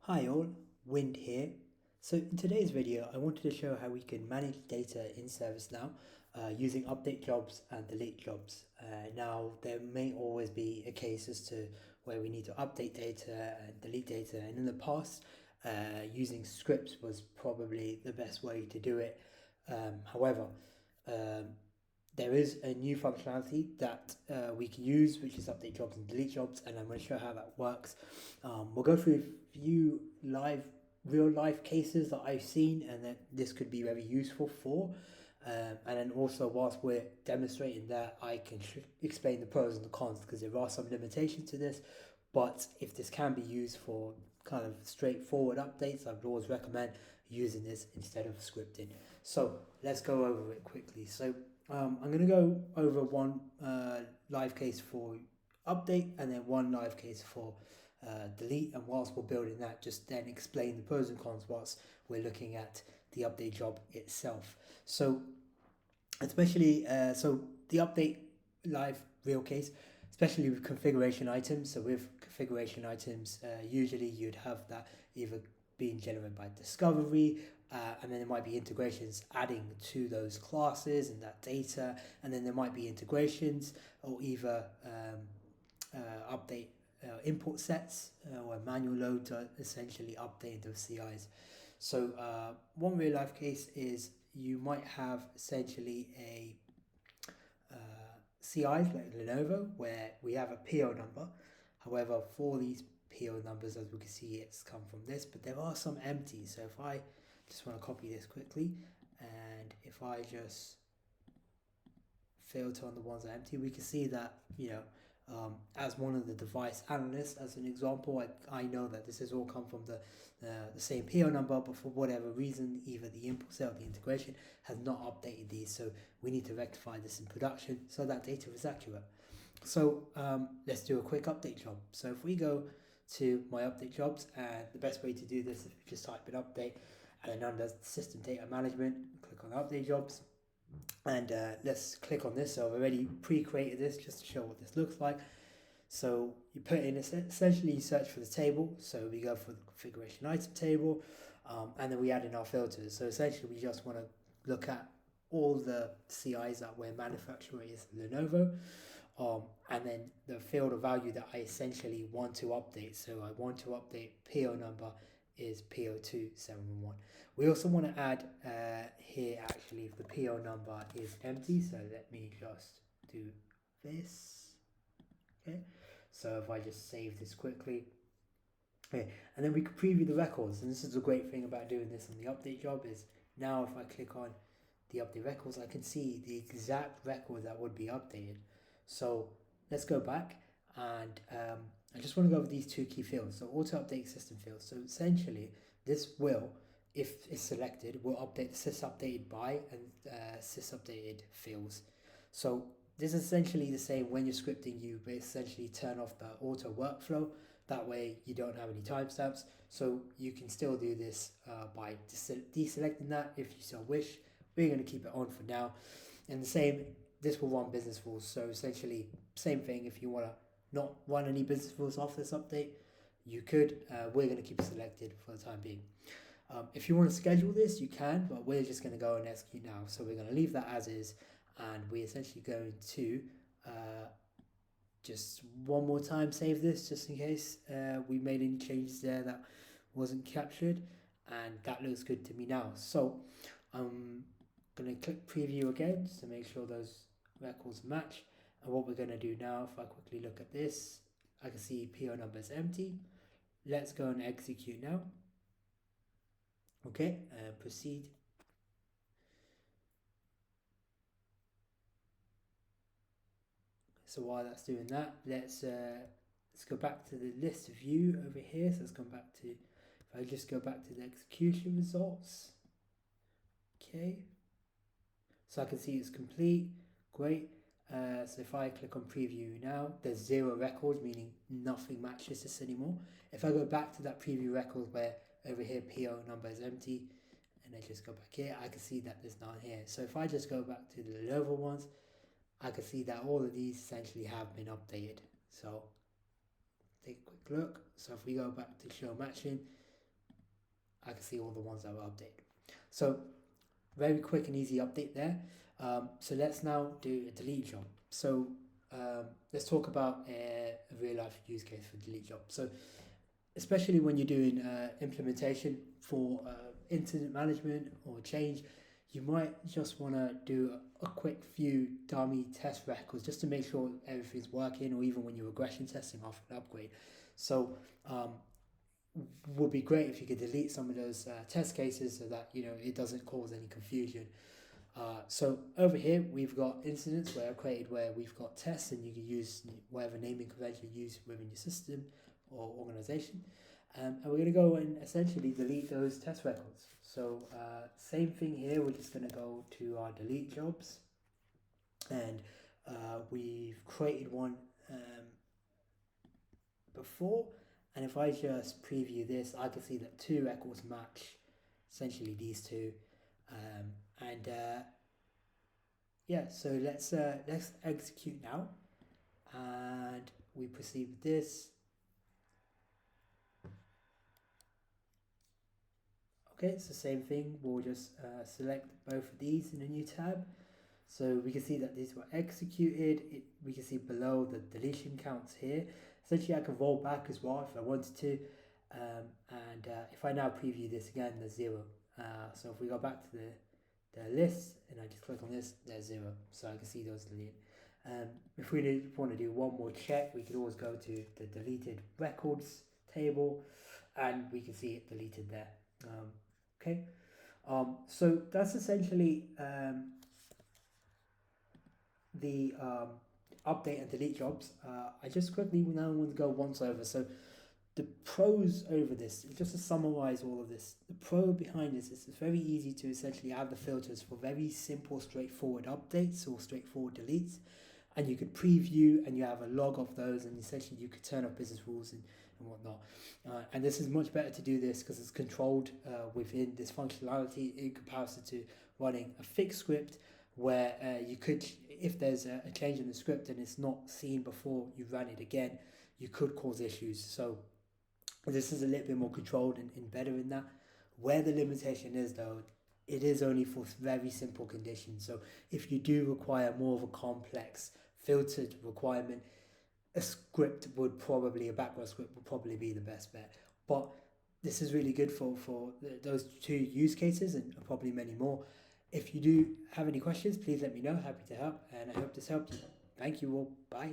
Hi all, Wind here. So in today's video, I wanted to show how we can manage data in ServiceNow using update jobs and delete jobs. Now, there may always be a case as to where we need to update data and delete data, and in the past, using scripts was probably the best way to do it. However, um, there is a new functionality that we can use, which is update jobs and delete jobs, and I'm going to show how that works. We'll go through a few real life cases that I've seen, and that this could be very useful for. And then also, whilst we're demonstrating that, I can explain the pros and the cons because there are some limitations to this. But if this can be used for kind of straightforward updates, I'd always recommend using this instead of scripting. So let's go over it quickly. So I'm going to go over one live case for update and then one live case for delete. And whilst we're building that, just then explain the pros and cons whilst we're looking at the update job itself. So especially so the update live real case, especially with configuration items. So with configuration items, usually you'd have that either being generated by discovery, and then there might be integrations adding to those classes and that data, and then there might be integrations or either update import sets or manual load to essentially update those CIs. So one real life case is you might have essentially a CIs like Lenovo where we have a PO number. However, for these PO numbers, as we can see, it's come from this, but there are some empty. So if I just want to copy this quickly, and if I just filter on the ones that are empty, we can see that, as one of the device analysts, as an example, I know that this has all come from the same PO number, but for whatever reason, either the import set or the integration has not updated these. So we need to rectify this in production so that data is accurate. So let's do a quick update job. So if we go to my update jobs, and the best way to do this is just type in update, and then under system data management, click on update jobs, and let's click on this. So I've already pre-created this just to show what this looks like. So you put in essentially you search for the table. So we go for the configuration item table, and then we add in our filters. So essentially we just want to look at all the CIs that we're manufacturing is Lenovo, and then the field of value that I essentially want to update. So I want to update PO number is PO2711. We also want to add here actually if the PO number is empty. So let me just do this. Okay, so if I just save this quickly, okay, and then we can preview the records. And this is the great thing about doing this on the update job is now if I click on the update records, I can see the exact record that would be updated. So let's go back, and I just want to go over these two key fields. So auto update system fields. So essentially this will, if it's selected, will update the sys updated by and sys updated fields. So this is essentially the same when you're scripting. You essentially turn off the auto workflow. That way you don't have any timestamps. So you can still do this by deselecting that if you so wish. We're going to keep it on for now. And the same, this will run business rules. So essentially, same thing. If you want to not run any business rules off this update, you could. We're going to keep it selected for the time being. If you want to schedule this, you can, but we're just going to go and execute now. So we're going to leave that as is, and we're essentially going to just one more time save this just in case we made any changes there that wasn't captured, and that looks good to me now. So I'm going to click preview again just to make sure those records match. And what we're going to do now, if I quickly look at this, I can see PO number is empty. Let's go and execute now. Okay, proceed. So while that's doing that, let's go back to the list view over here. So let's come back to, if I just go back to the execution results. Okay, so I can see it's complete. Great. So if I click on preview now, there's 0 records, meaning nothing matches this anymore. If I go back to that preview record where over here PO number is empty, and I just go back here, I can see that there's none here. So if I just go back to the Lenovo ones, I can see that all of these essentially have been updated. So take a quick look. So if we go back to show matching, I can see all the ones that were updated. So very quick and easy update there. So let's now do a delete job. So let's talk about a real life use case for delete job. So especially when you're doing implementation for incident management or change, you might just want to do a quick few dummy test records just to make sure everything's working, or even when you're regression testing after an upgrade. So would be great if you could delete some of those test cases so that it doesn't cause any confusion. So over here we've got incidents where I've created where we've got tests, and you can use whatever naming convention you use within your system or organization. And we're going to go and essentially delete those test records. So same thing here, we're just going to go to our delete jobs, and we've created one before, and if I just preview this, I can see that 2 records match essentially these two, and yeah, so let's execute now, and we proceed with this. Okay, it's the same thing. We'll just select both of these in a new tab. So we can see that these were executed. We can see below the deletion counts here. Essentially, I can roll back as well if I wanted to. And if I now preview this again, there's 0. So if we go back to the list and I just click on this, there's 0. So I can see those deleted. If we want to do one more check, we could always go to the deleted records table, and we can see it deleted there. Okay, so that's essentially the update and delete jobs. I just quickly now want to go once over. So the pros over this, just to summarize all of this, the pro behind this is it's very easy to essentially add the filters for very simple, straightforward updates or straightforward deletes. And you could preview, and you have a log of those, and essentially you could turn off business rules and whatnot. And this is much better to do this because it's controlled within this functionality in comparison to running a fixed script where you could, if there's a change in the script and it's not seen before you run it again, you could cause issues. So this is a little bit more controlled and better in that. Where the limitation is though, it is only for very simple conditions. So if you do require more of a complex filtered requirement, a background script would probably be the best bet. But this is really good for those 2 use cases, and probably many more. If you do have any questions, please let me know. Happy to help, and I hope this helped you. Thank you all. Bye.